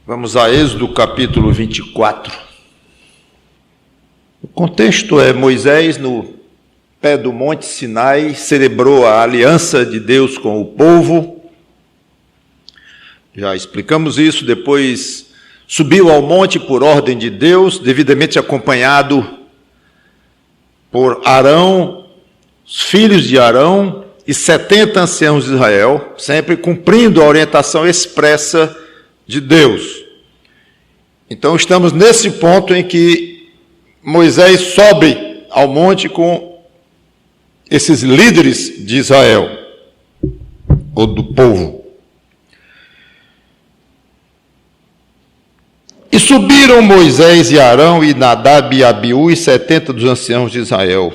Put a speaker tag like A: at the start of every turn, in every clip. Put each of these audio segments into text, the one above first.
A: Vamos a Êxodo capítulo 24. O contexto é Moisés, no pé do Monte Sinai, celebrou a aliança de Deus com o povo. Já explicamos isso. Depois subiu ao monte por ordem de Deus, devidamente acompanhado por Arão, os filhos de Arão e 70 anciãos de Israel, sempre cumprindo a orientação expressa de Deus. Então estamos nesse ponto em que Moisés sobe ao monte com esses líderes de Israel, ou do povo. E subiram Moisés e Arão e Nadab e Abiú e 70 dos anciãos de Israel,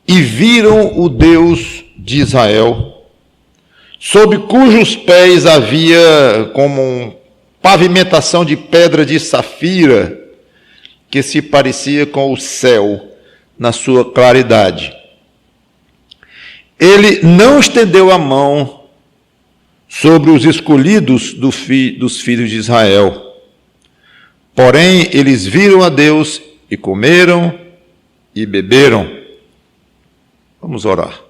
A: e viram o Deus de Israel, sob cujos pés havia como pavimentação de pedra de safira, que se parecia com o céu na sua claridade. Ele não estendeu a mão sobre os escolhidos dos filhos de Israel. Porém, eles viram a Deus e comeram e beberam. Vamos orar.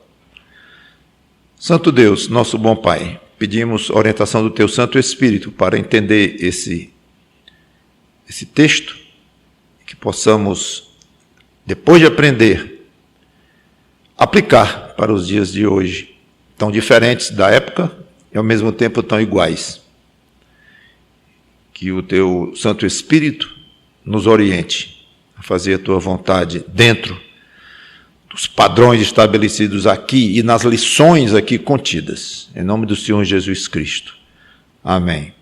A: Santo Deus, nosso bom Pai, pedimos orientação do Teu Santo Espírito para entender esse texto, que possamos, depois de aprender, aplicar para os dias de hoje, tão diferentes da época e ao mesmo tempo tão iguais. Que o Teu Santo Espírito nos oriente a fazer a Tua vontade dentro dos padrões estabelecidos aqui e nas lições aqui contidas. Em nome do Senhor Jesus Cristo. Amém.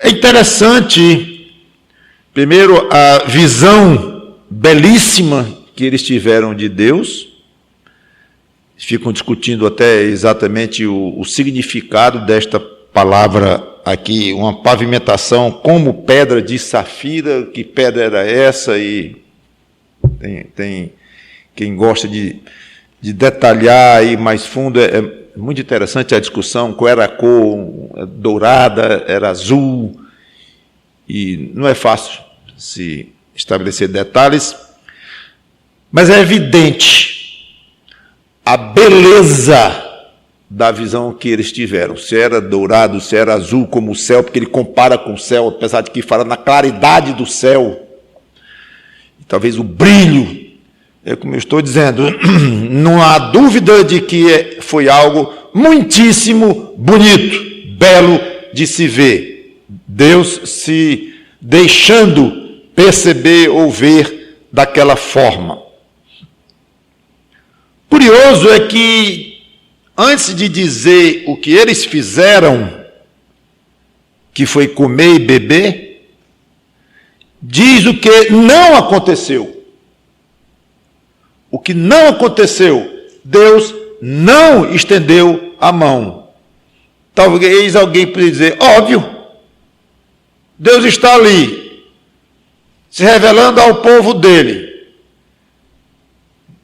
A: É interessante, primeiro, a visão belíssima que eles tiveram de Deus. Ficam discutindo até exatamente o significado desta palavra aqui, uma pavimentação como pedra de safira. Que pedra era essa? E tem quem gosta de detalhar aí mais fundo. É muito interessante a discussão, qual era a cor, dourada, era azul, e não é fácil se estabelecer detalhes, mas é evidente a beleza da visão que eles tiveram, se era dourado, se era azul como o céu, porque ele compara com o céu, apesar de que fala na claridade do céu, e talvez o brilho. É como eu estou dizendo, não há dúvida de que foi algo muitíssimo bonito, belo de se ver. Deus se deixando perceber ou ver daquela forma. Curioso é que, antes de dizer o que eles fizeram, que foi comer e beber, diz o que não aconteceu. O que não aconteceu, Deus não estendeu a mão. Talvez alguém possa dizer, óbvio, Deus está ali, se revelando ao povo dele.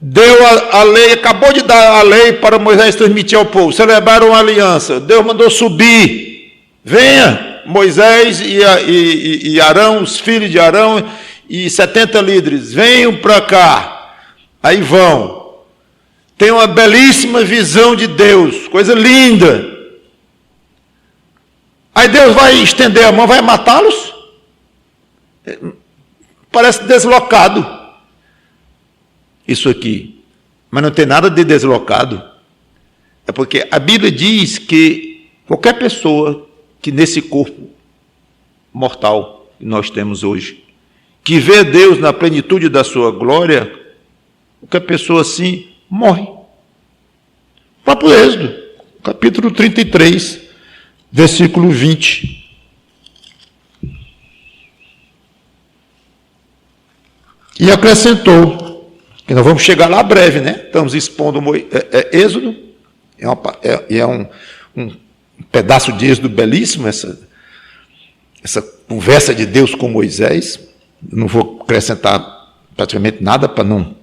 A: Deu a lei, acabou de dar a lei para Moisés transmitir ao povo, celebraram uma aliança, Deus mandou subir, venha Moisés e Arão, os filhos de Arão e 70 líderes, venham para cá. Aí vão, tem uma belíssima visão de Deus, coisa linda. Aí Deus vai estender a mão, vai matá-los? Parece deslocado isso aqui, mas não tem nada de deslocado. É porque a Bíblia diz que qualquer pessoa que nesse corpo mortal que nós temos hoje, que vê Deus na plenitude da sua glória, qualquer pessoa assim morre. O próprio Êxodo, capítulo 33, versículo 20. E acrescentou, que nós vamos chegar lá breve, né? Estamos expondo Êxodo, é um pedaço de Êxodo belíssimo, essa conversa de Deus com Moisés. Não vou acrescentar praticamente nada para não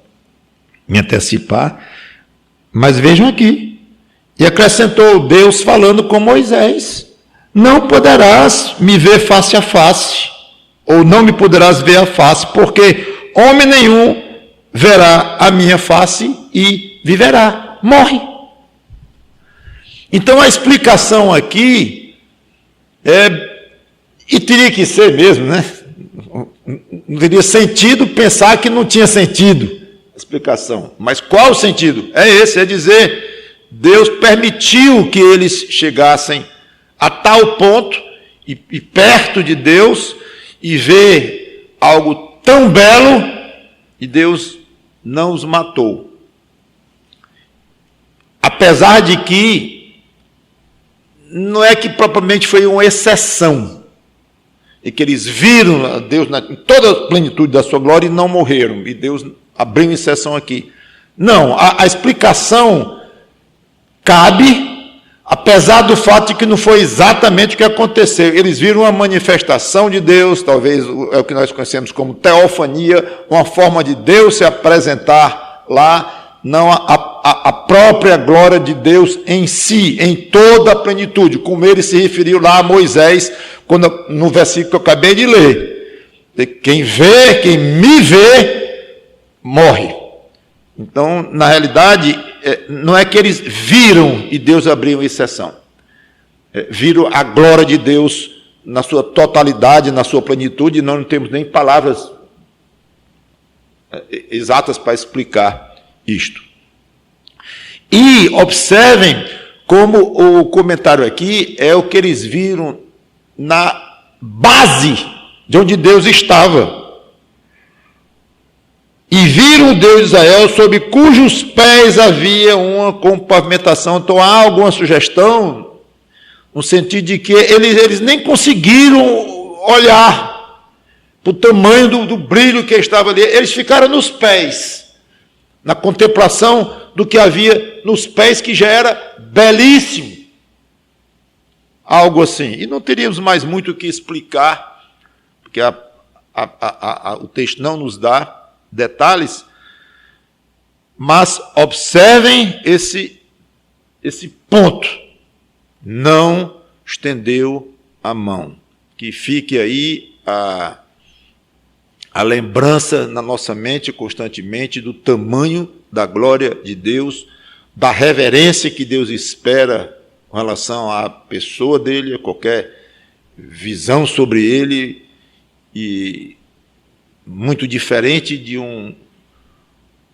A: me antecipar, mas vejam aqui, e acrescentou Deus falando com Moisés, não poderás me ver face a face, ou não me poderás ver a face, porque homem nenhum verá a minha face e viverá, morre. Então a explicação aqui e teria que ser mesmo, né? Não teria sentido pensar que não tinha sentido a explicação. Mas qual o sentido? É esse, é dizer, Deus permitiu que eles chegassem a tal ponto, e perto de Deus, e ver algo tão belo, e Deus não os matou. Apesar de que não é que propriamente foi uma exceção, e que eles viram a Deus em toda a plenitude da sua glória e não morreram, e Deus abriu uma exceção aqui. Não, a explicação cabe, apesar do fato de que não foi exatamente o que aconteceu. Eles viram uma manifestação de Deus, talvez é o que nós conhecemos como teofania, uma forma de Deus se apresentar lá, não a própria glória de Deus em si, em toda a plenitude, como ele se referiu lá a Moisés, no versículo que eu acabei de ler. Quem me vê, morre. Então, na realidade, não é que eles viram e Deus abriu uma exceção. Viram a glória de Deus na sua totalidade, na sua plenitude, e nós não temos nem palavras exatas para explicar isto. E observem como o comentário aqui é o que eles viram na base de onde Deus estava. E viram o Deus de Israel, sob cujos pés havia uma compavimentação. Então há alguma sugestão, no sentido de que eles nem conseguiram olhar para o tamanho do brilho que estava ali. Eles ficaram nos pés, na contemplação do que havia nos pés, que já era belíssimo. Algo assim. E não teríamos mais muito o que explicar, porque o texto não nos dá detalhes, mas observem esse ponto. Não estendeu a mão. Que fique aí a lembrança na nossa mente constantemente do tamanho da glória de Deus, da reverência que Deus espera com relação à pessoa dele, a qualquer visão sobre ele, e muito diferente de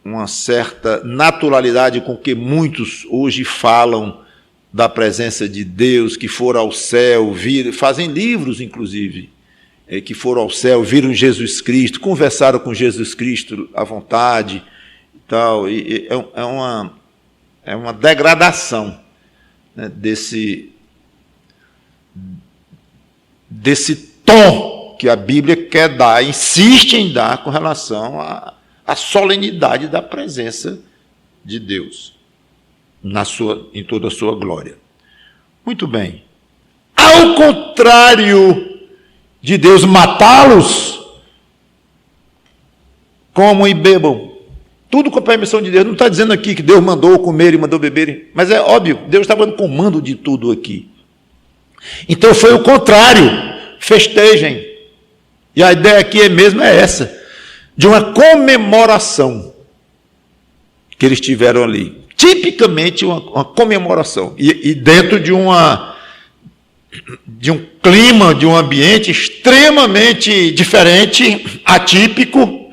A: uma certa naturalidade com que muitos hoje falam da presença de Deus, que foram ao céu, fazem livros, inclusive, que foram ao céu, viram Jesus Cristo, conversaram com Jesus Cristo à vontade, e tal. E é uma degradação, né, desse tom que a Bíblia quer dar, insiste em dar com relação à solenidade da presença de Deus em toda a sua glória. Muito bem. Ao contrário de Deus matá-los, comam e bebam. Tudo com a permissão de Deus. Não está dizendo aqui que Deus mandou comer e mandou beberem, mas é óbvio, Deus estava no comando de tudo aqui. Então foi o contrário. Festejem. E a ideia aqui mesmo é essa, de uma comemoração que eles tiveram ali. Tipicamente uma comemoração. E dentro de um clima, de um ambiente extremamente diferente, atípico.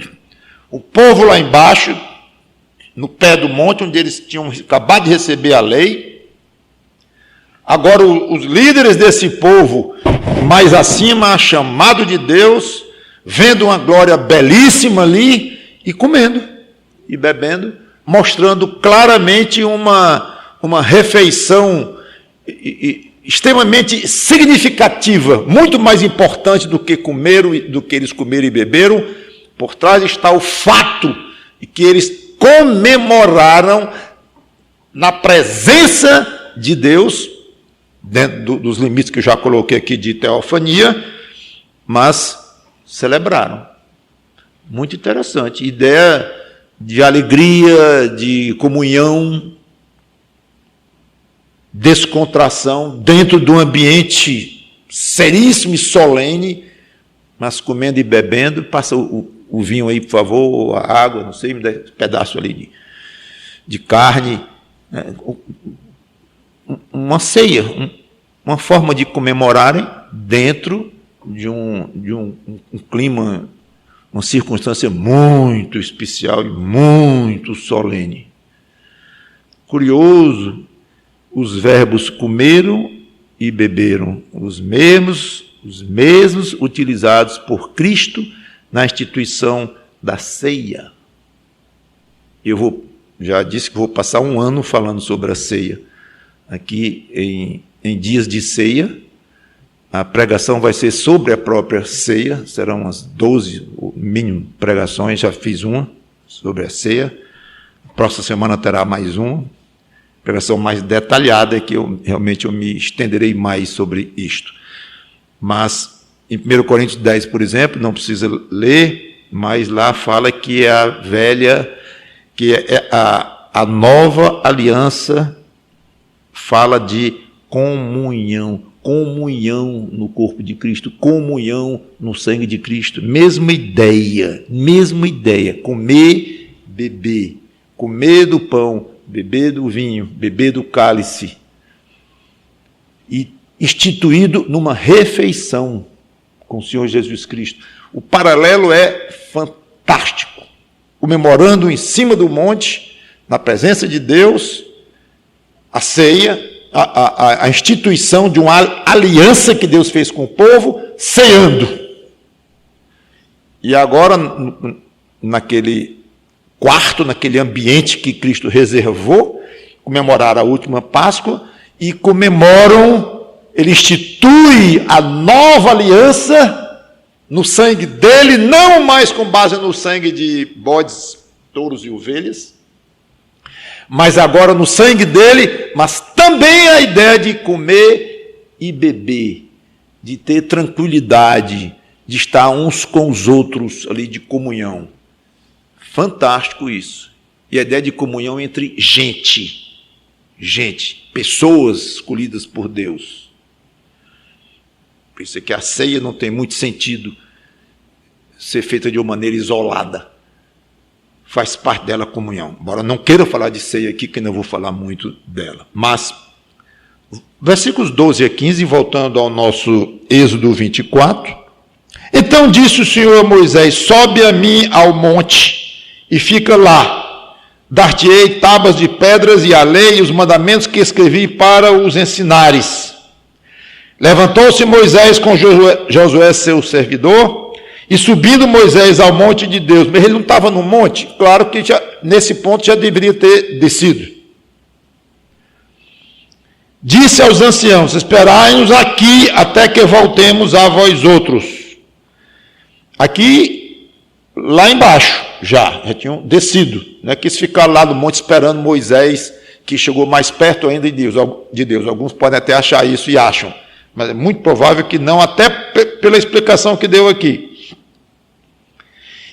A: O povo lá embaixo, no pé do monte, onde eles tinham acabado de receber a lei. Agora os líderes desse povo, mais acima, chamado de Deus, vendo uma glória belíssima ali, e comendo, e bebendo, mostrando claramente uma refeição extremamente significativa, muito mais importante do que eles comeram e beberam. Por trás está o fato de que eles comemoraram na presença de Deus, dentro dos limites que eu já coloquei aqui de teofania, mas celebraram. Muito interessante. Ideia de alegria, de comunhão, descontração, dentro do ambiente seríssimo e solene, mas comendo e bebendo. Passa o vinho aí, por favor, ou a água, não sei, me dá um pedaço ali de carne. Uma ceia, uma forma de comemorarem dentro de um clima, uma circunstância muito especial e muito solene. Curioso, os verbos comeram e beberam, os mesmos utilizados por Cristo na instituição da ceia. Já disse que vou passar um ano falando sobre a ceia. Aqui em dias de ceia, a pregação vai ser sobre a própria ceia, serão umas 12, o mínimo, pregações, já fiz uma sobre a ceia. Próxima semana terá mais uma, pregação mais detalhada, que eu me estenderei mais sobre isto. Mas, em 1 Coríntios 10, por exemplo, não precisa ler, mas lá fala que é a velha, que é a nova aliança, fala de comunhão no corpo de Cristo, comunhão no sangue de Cristo, mesma ideia, comer, beber, comer do pão, beber do vinho, beber do cálice, e instituído numa refeição com o Senhor Jesus Cristo. O paralelo é fantástico, comemorando em cima do monte, na presença de Deus, a ceia, a instituição de uma aliança que Deus fez com o povo, ceando. E agora, naquele quarto, naquele ambiente que Cristo reservou, comemorar a última Páscoa, e comemoram, ele institui a nova aliança no sangue dele, não mais com base no sangue de bodes, touros e ovelhas, mas agora no sangue dele, mas também a ideia de comer e beber, de ter tranquilidade, de estar uns com os outros ali, de comunhão. Fantástico isso. E a ideia de comunhão entre gente, pessoas escolhidas por Deus. Por isso é que a ceia não tem muito sentido ser feita de uma maneira isolada. Faz parte dela a comunhão. Embora não queira falar de ceia aqui, que não vou falar muito dela. Mas, versículos 12 a 15, voltando ao nosso Êxodo 24. Então disse o Senhor a Moisés: sobe a mim ao monte e fica lá. Dar-te-ei tábuas de pedras e a lei e os mandamentos que escrevi para os ensinares. Levantou-se Moisés com Josué, seu servidor, e subindo Moisés ao monte de Deus. Mas ele não estava no monte? Claro que nesse ponto já deveria ter descido. Disse aos anciãos: esperai-nos aqui até que voltemos a vós outros. Aqui, lá embaixo, já tinham descido. Não é que eles ficaram lá no monte esperando Moisés, que chegou mais perto ainda de Deus. Alguns podem até achar isso e acham, mas é muito provável que não, até pela explicação que deu aqui.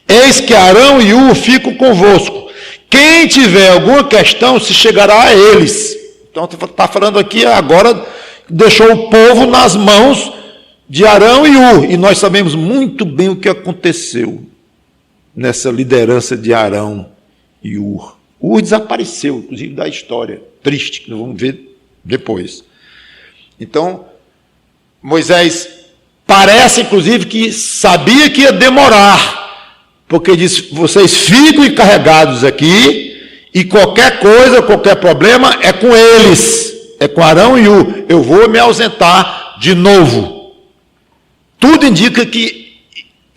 A: Eis que Arão e Hur ficam convosco. Quem tiver alguma questão, se chegará a eles. Então, está falando aqui agora, deixou o povo nas mãos de Arão e Hur. E nós sabemos muito bem o que aconteceu nessa liderança de Arão e Hur. Hur desapareceu, inclusive da história triste, que nós vamos ver depois. Então, Moisés parece, inclusive, que sabia que ia demorar, porque disse: vocês ficam encarregados aqui, e qualquer coisa, qualquer problema é com eles, é com Arão e Hur. Eu vou me ausentar de novo. Tudo indica que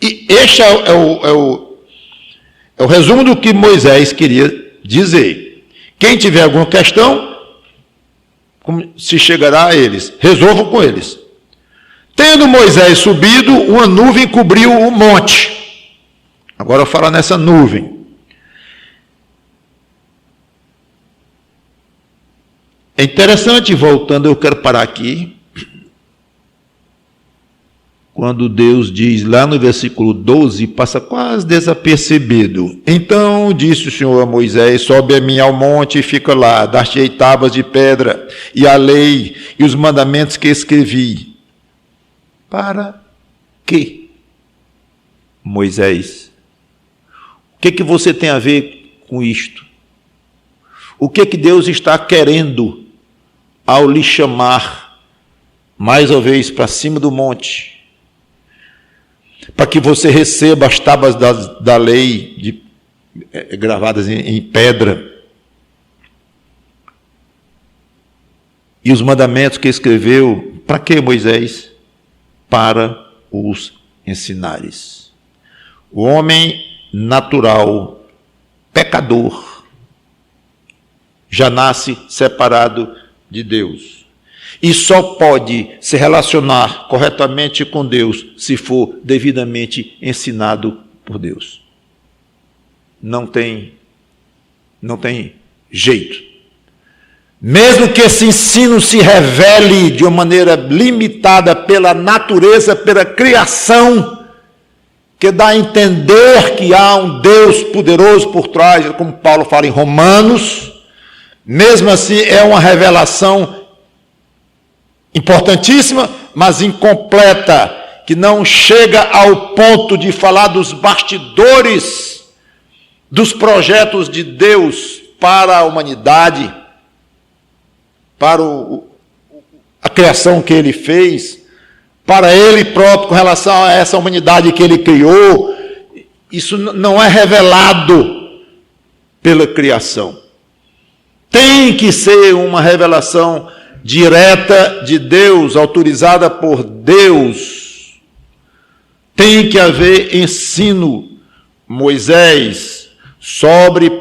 A: este é o resumo do que Moisés queria dizer. Quem tiver alguma questão, se chegará a eles, resolvam com eles. Tendo Moisés subido, uma nuvem cobriu o monte. Agora eu falo nessa nuvem. É interessante, voltando, eu quero parar aqui, quando Deus diz lá no versículo 12, passa quase desapercebido. Então disse o Senhor a Moisés: sobe a mim ao monte e fica lá, dar-te-ei tábuas de pedra, e a lei, e os mandamentos que escrevi. Para quê, Moisés? O que você tem a ver com isto? O que Deus está querendo ao lhe chamar mais uma vez para cima do monte, para que você receba as tábuas da lei gravadas em pedra e os mandamentos que escreveu? Para que, Moisés? Para os ensinares. O homem natural, pecador, já nasce separado de Deus. E só pode se relacionar corretamente com Deus se for devidamente ensinado por Deus. Não tem jeito. Mesmo que esse ensino se revele de uma maneira limitada pela natureza, pela criação, que dá a entender que há um Deus poderoso por trás, como Paulo fala em Romanos, mesmo assim é uma revelação importantíssima, mas incompleta, que não chega ao ponto de falar dos bastidores dos projetos de Deus para a humanidade, para a criação que ele fez, para ele próprio com relação a essa humanidade que ele criou. Isso não é revelado pela criação. Tem que ser uma revelação direta de Deus, autorizada por Deus. Tem que haver ensino. Moisés, sobe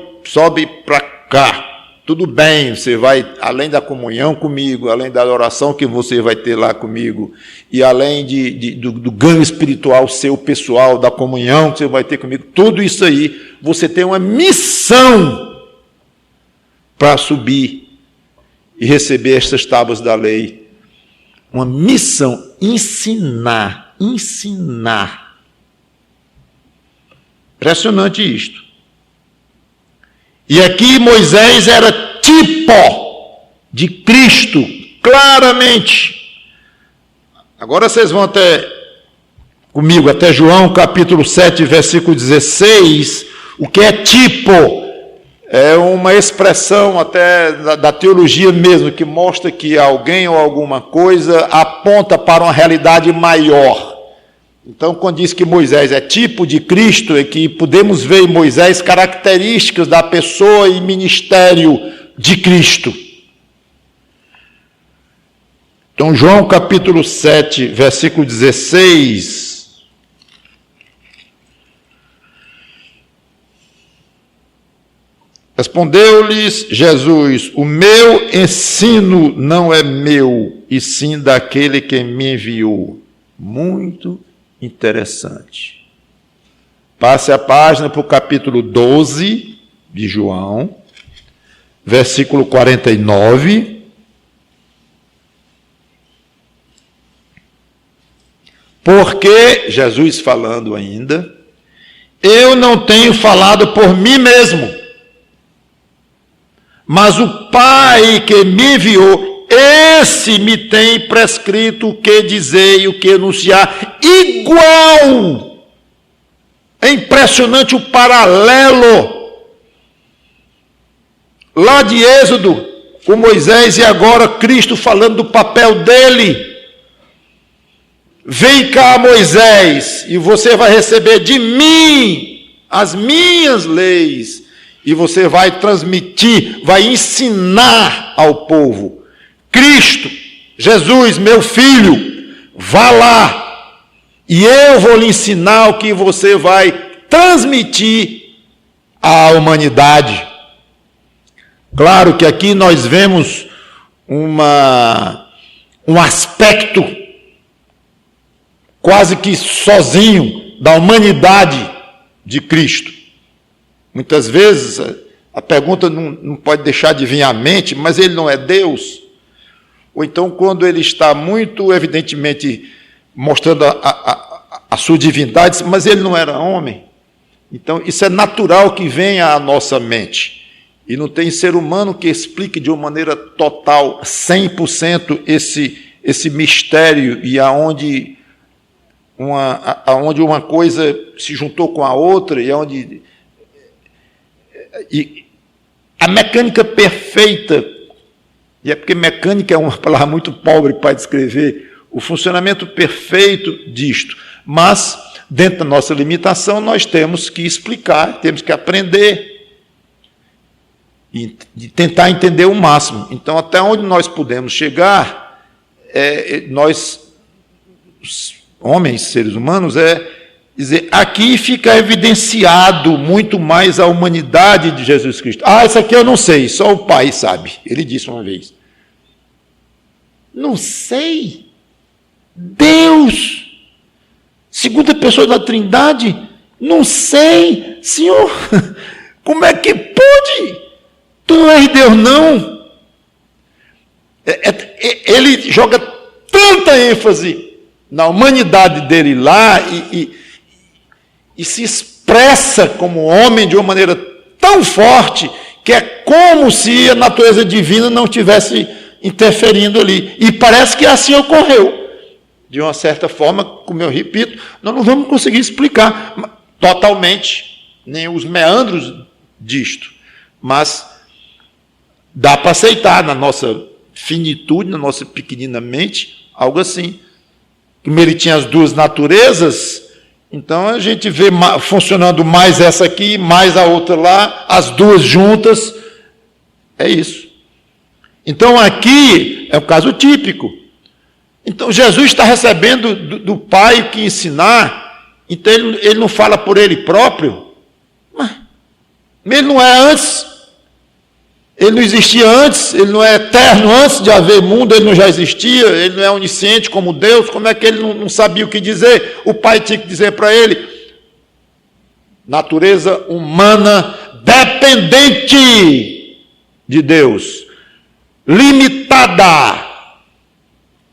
A: para cá. Tudo bem, você vai, além da comunhão comigo, além da oração que você vai ter lá comigo, e além do ganho espiritual seu pessoal, da comunhão que você vai ter comigo, tudo isso aí, você tem uma missão para subir e receber estas tábuas da lei. Uma missão, ensinar. Impressionante isto. E aqui Moisés era tipo de Cristo, claramente. Agora vocês vão comigo até João capítulo 7, versículo 16. O que é tipo? É uma expressão até da teologia mesmo, que mostra que alguém ou alguma coisa aponta para uma realidade maior. Então, quando diz que Moisés é tipo de Cristo, é que podemos ver em Moisés características da pessoa e ministério de Cristo. Então, João capítulo 7, versículo 16. Respondeu-lhes Jesus: o meu ensino não é meu, e sim daquele que me enviou. Muito interessante. Passe a página para o capítulo 12 de João, versículo 49. Porque, Jesus falando ainda, eu não tenho falado por mim mesmo, mas o Pai que me enviou, esse me tem prescrito o que dizer e o que anunciar. Igual! É impressionante o paralelo. Lá de Êxodo, com Moisés, e agora Cristo falando do papel dele. Vem cá, Moisés, e você vai receber de mim as minhas leis, e você vai transmitir, vai ensinar ao povo. Cristo, Jesus, meu filho, vá lá, e eu vou lhe ensinar o que você vai transmitir à humanidade. Claro que aqui nós vemos um aspecto quase que sozinho da humanidade de Cristo. Muitas vezes a pergunta não pode deixar de vir à mente, mas ele não é Deus? Ou então, quando ele está muito evidentemente mostrando a sua divindade, mas ele não era homem. Então, isso é natural que venha à nossa mente. E não tem ser humano que explique de uma maneira total, 100%, esse mistério, e aonde onde uma coisa se juntou com a outra, e a mecânica perfeita, e é porque mecânica é uma palavra muito pobre para descrever o funcionamento perfeito disto, mas dentro da nossa limitação nós temos que explicar, temos que aprender e tentar entender o máximo. Então, até onde nós podemos chegar, nós, homens, seres humanos, dizer, aqui fica evidenciado muito mais a humanidade de Jesus Cristo. Isso aqui eu não sei, só o Pai sabe. Ele disse uma vez. Não sei. Deus, segunda pessoa da Trindade, não sei. Senhor, como é que pode? Tu não és Deus, não. Ele joga tanta ênfase na humanidade dele lá e se expressa como homem de uma maneira tão forte que é como se a natureza divina não estivesse interferindo ali. E parece que assim ocorreu. De uma certa forma, como eu repito, nós não vamos conseguir explicar totalmente nem os meandros disto, mas dá para aceitar na nossa finitude, na nossa pequenina mente, algo assim. Como ele tinha as duas naturezas, então a gente vê funcionando mais essa aqui, mais a outra lá, as duas juntas, é isso. Então aqui é um caso típico. Então Jesus está recebendo do Pai o que ensinar, então ele não fala por ele próprio, mas ele não é antes, ele não existia antes, ele não é eterno antes de haver mundo, ele não já existia, ele não é onisciente como Deus, como é que ele não sabia o que dizer? O Pai tinha que dizer para ele, natureza humana dependente de Deus, limitada,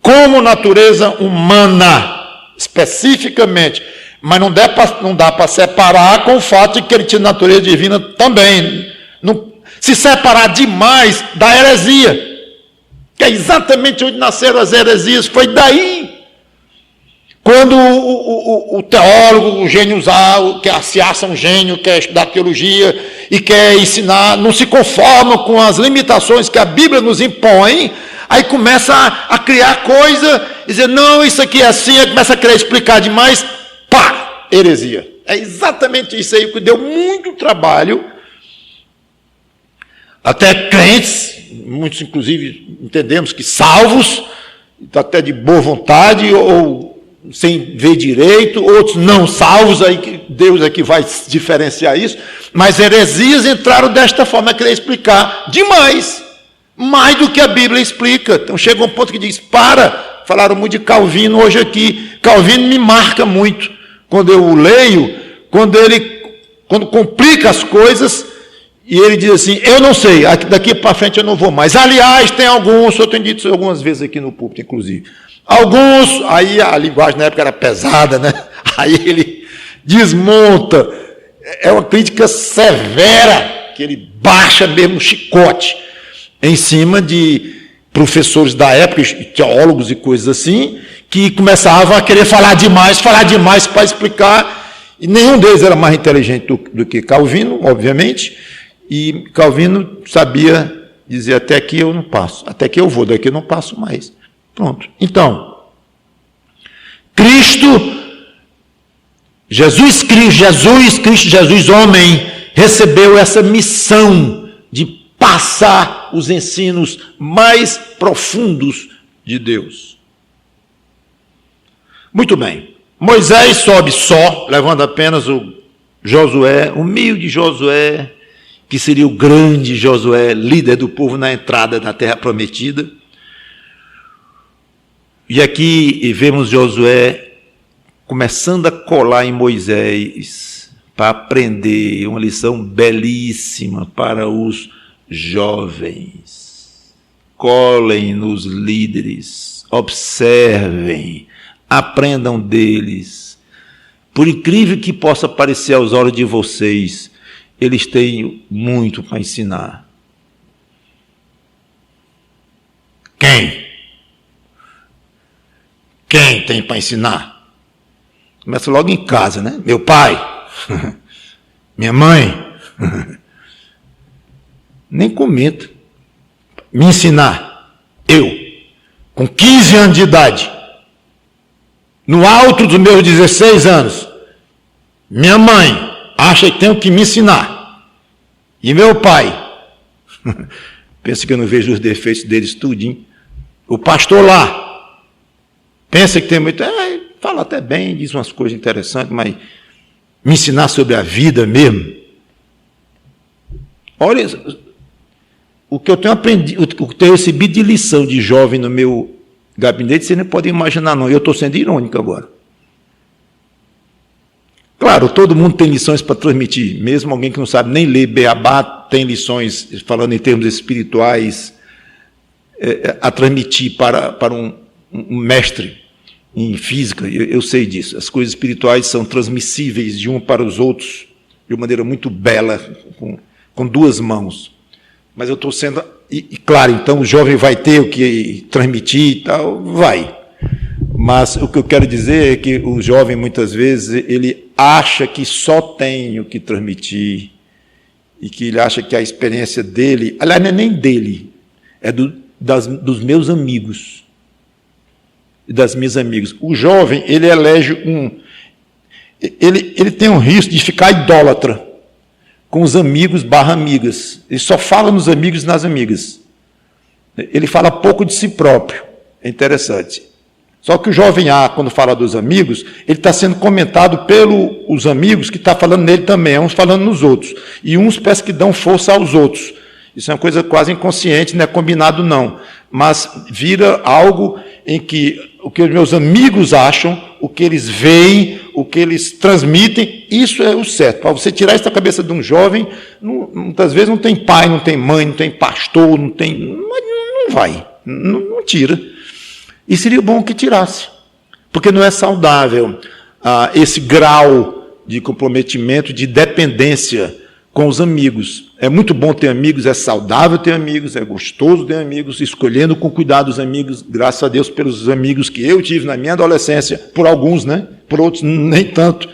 A: como natureza humana, especificamente, mas não dá para separar com o fato de que ele tinha natureza divina também. Se separar demais da heresia, que é exatamente onde nasceram as heresias, foi daí. Quando o teólogo, o gêniozal, que se acha um gênio, quer estudar teologia e quer ensinar, não se conforma com as limitações que a Bíblia nos impõe, aí começa a criar coisa, dizer, não, isso aqui é assim, aí começa a querer explicar demais, pá, heresia. É exatamente isso aí que deu muito trabalho, até crentes, muitos inclusive entendemos que salvos, até de boa vontade, ou sem ver direito, outros não salvos, aí Deus é que vai diferenciar isso, mas heresias entraram desta forma a querer explicar demais, mais do que a Bíblia explica. Então chega um ponto que diz, falaram muito de Calvino hoje aqui, Calvino me marca muito, quando eu o leio, quando complica as coisas, e ele diz assim, eu não sei, daqui para frente eu não vou mais. Aliás, tem alguns, eu tenho dito isso algumas vezes aqui no púlpito, inclusive, alguns, aí a linguagem na época era pesada, né? Aí ele desmonta, é uma crítica severa, que ele baixa mesmo o chicote, em cima de professores da época, teólogos e coisas assim, que começavam a querer falar demais para explicar, e nenhum deles era mais inteligente do que Calvino, obviamente, e Calvino sabia dizer, até aqui eu não passo, até aqui eu vou, daqui eu não passo mais. Pronto. Então, Jesus Cristo, homem, recebeu essa missão de passar os ensinos mais profundos de Deus. Muito bem. Moisés sobe só, levando apenas o Josué, humilde Josué, que seria o grande Josué, líder do povo na entrada da terra prometida. E aqui vemos Josué começando a colar em Moisés para aprender uma lição belíssima para os jovens. Colhem nos líderes, observem, aprendam deles. Por incrível que possa parecer aos olhos de vocês, eles têm muito para ensinar. Quem tem para ensinar? Começa logo em casa, né? Meu pai, minha mãe, nem comenta. Me ensinar, eu, com 15 anos de idade, no alto dos meus 16 anos, minha mãe acha que tenho que me ensinar. E meu pai, pensa que eu não vejo os defeitos deles tudinho. O pastor lá, pensa que tem muito... fala até bem, diz umas coisas interessantes, mas me ensinar sobre a vida mesmo. Olha, o que eu tenho aprendido, o que eu tenho recebido de lição de jovem no meu gabinete, você não pode imaginar, não. Eu estou sendo irônico agora. Claro, todo mundo tem lições para transmitir, mesmo alguém que não sabe nem ler beabá tem lições, falando em termos espirituais, a transmitir para um mestre em física. Eu sei disso. As coisas espirituais são transmissíveis de um para os outros de uma maneira muito bela, com duas mãos. Mas eu estou sendo... E claro, então o jovem vai ter o que transmitir e tal, vai. Mas o que eu quero dizer é que o jovem, muitas vezes, ele acha que só tem o que transmitir e que ele acha que a experiência dele... Aliás, não é nem dele, é dos meus amigos e das minhas amigas. O jovem, ele elege ele tem um risco de ficar idólatra com os amigos / amigas. Ele só fala nos amigos e nas amigas. Ele fala pouco de si próprio. É interessante. Só que o jovem A, quando fala dos amigos, ele está sendo comentado pelos amigos que está falando nele também, uns falando nos outros. E uns parece que dão força aos outros. Isso é uma coisa quase inconsciente, não é combinado não. Mas vira algo em que o que os meus amigos acham, o que eles veem, o que eles transmitem, isso é o certo. Para você tirar isso da cabeça de um jovem, muitas vezes não tem pai, não tem mãe, não tem pastor, não vai, não tira. E seria bom que tirasse, porque não é saudável esse grau de comprometimento, de dependência com os amigos. É muito bom ter amigos, é saudável ter amigos, é gostoso ter amigos, escolhendo com cuidado os amigos, graças a Deus pelos amigos que eu tive na minha adolescência, por alguns, né? Por outros nem tanto,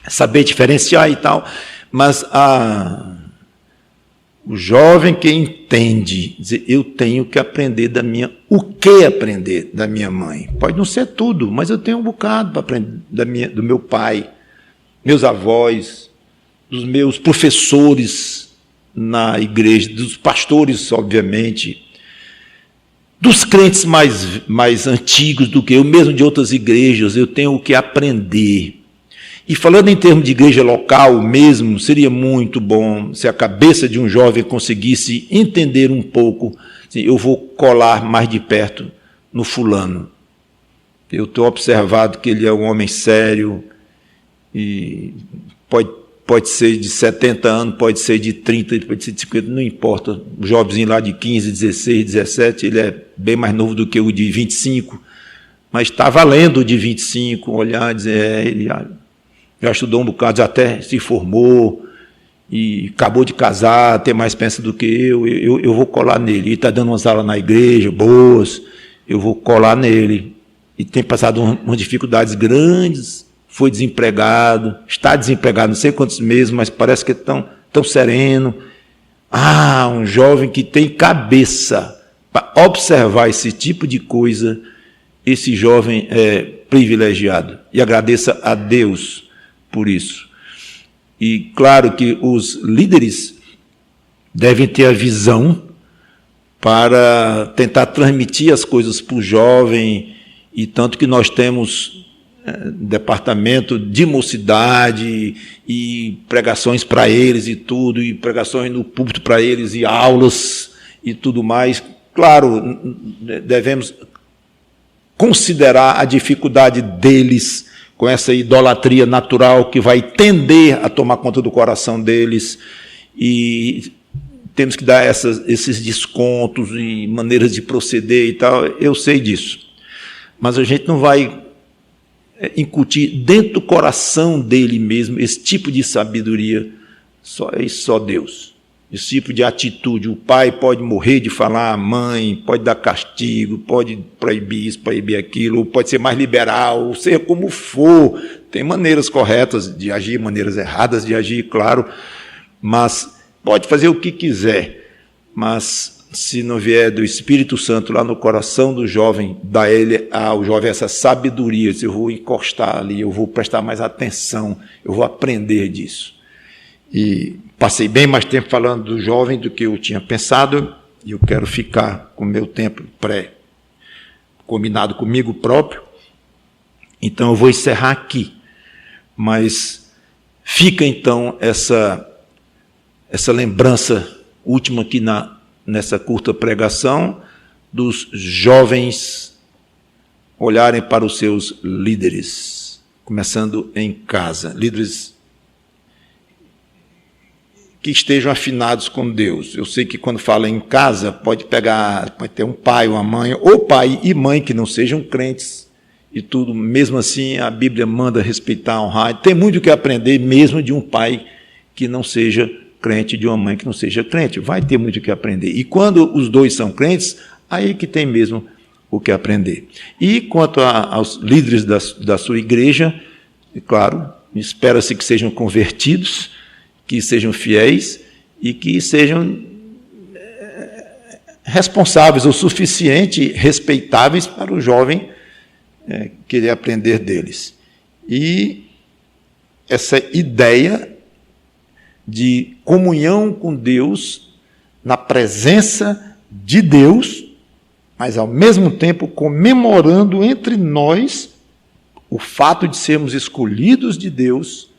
A: saber diferenciar e tal, mas o jovem que entende, dizer, eu tenho que aprender o que aprender da minha mãe? Pode não ser tudo, mas eu tenho um bocado para aprender do meu pai, meus avós, dos meus professores na igreja, dos pastores, obviamente, dos crentes mais antigos do que eu, mesmo de outras igrejas, eu tenho o que aprender. E falando em termos de igreja local mesmo, seria muito bom se a cabeça de um jovem conseguisse entender um pouco, assim, eu vou colar mais de perto no fulano. Eu estou observado que ele é um homem sério e pode ser de 70 anos, pode ser de 30, pode ser de 50, não importa. O jovenzinho lá de 15, 16, 17, ele é bem mais novo do que o de 25, mas está valendo o de 25, olhar e dizer, ele já estudou um bocado, já até se formou e acabou de casar, tem mais pensa do que eu vou colar nele. Ele está dando umas aulas na igreja, boas, eu vou colar nele. E tem passado umas dificuldades grandes, foi desempregado, está desempregado, não sei quantos meses, mas parece que é tão sereno. Um jovem que tem cabeça para observar esse tipo de coisa, esse jovem é privilegiado. E agradeça a Deus por isso. E claro que os líderes devem ter a visão para tentar transmitir as coisas para o jovem, e tanto que nós temos departamento de mocidade e pregações para eles e tudo, e pregações no púlpito para eles e aulas e tudo mais. Claro, devemos considerar a dificuldade deles com essa idolatria natural que vai tender a tomar conta do coração deles, e temos que dar esses descontos e maneiras de proceder e tal, eu sei disso. Mas a gente não vai incutir dentro do coração dele mesmo esse tipo de sabedoria, só Deus. esse tipo de atitude. O pai pode morrer de falar, a mãe pode dar castigo, pode proibir isso, proibir aquilo, pode ser mais liberal, seja como for. Tem maneiras corretas de agir, maneiras erradas de agir, claro, mas pode fazer o que quiser. Mas se não vier do Espírito Santo lá no coração do jovem, dá ao jovem essa sabedoria, eu vou encostar ali, eu vou prestar mais atenção, eu vou aprender disso. E passei bem mais tempo falando do jovem do que eu tinha pensado, e eu quero ficar com o meu tempo combinado comigo próprio. Então eu vou encerrar aqui, mas fica então essa lembrança última aqui nessa curta pregação, dos jovens olharem para os seus líderes, começando em casa, líderes que estejam afinados com Deus. Eu sei que quando fala em casa, pode ter um pai, uma mãe, ou pai e mãe que não sejam crentes, e tudo, mesmo assim a Bíblia manda respeitar, honrar. Tem muito o que aprender mesmo de um pai que não seja crente, de uma mãe que não seja crente, vai ter muito o que aprender. E quando os dois são crentes, aí que tem mesmo o que aprender. E quanto aos líderes da sua igreja, claro, espera-se que sejam convertidos, que sejam fiéis e que sejam responsáveis o suficiente, respeitáveis para o jovem querer aprender deles. E essa ideia de comunhão com Deus, na presença de Deus, mas ao mesmo tempo comemorando entre nós o fato de sermos escolhidos de Deus,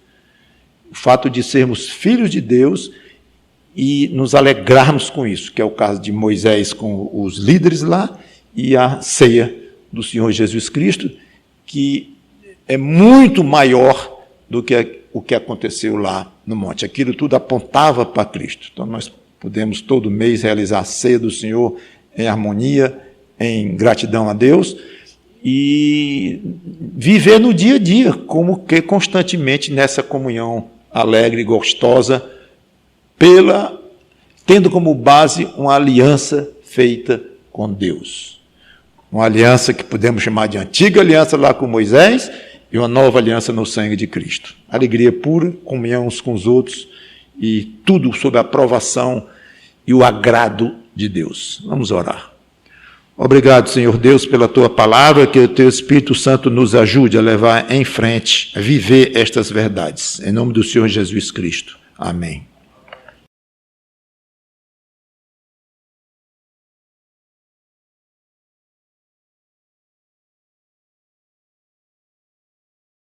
A: o fato de sermos filhos de Deus e nos alegrarmos com isso, que é o caso de Moisés com os líderes lá e a ceia do Senhor Jesus Cristo, que é muito maior do que o que aconteceu lá no monte. Aquilo tudo apontava para Cristo. Então nós podemos todo mês realizar a ceia do Senhor em harmonia, em gratidão a Deus e viver no dia a dia, como que constantemente nessa comunhão alegre e gostosa, tendo como base uma aliança feita com Deus. Uma aliança que podemos chamar de antiga aliança lá com Moisés e uma nova aliança no sangue de Cristo. Alegria pura, comunhão uns com os outros e tudo sob a aprovação e o agrado de Deus. Vamos orar. Obrigado, Senhor Deus, pela Tua palavra, que o Teu Espírito Santo nos ajude a levar em frente, a viver estas verdades. Em nome do Senhor Jesus Cristo. Amém.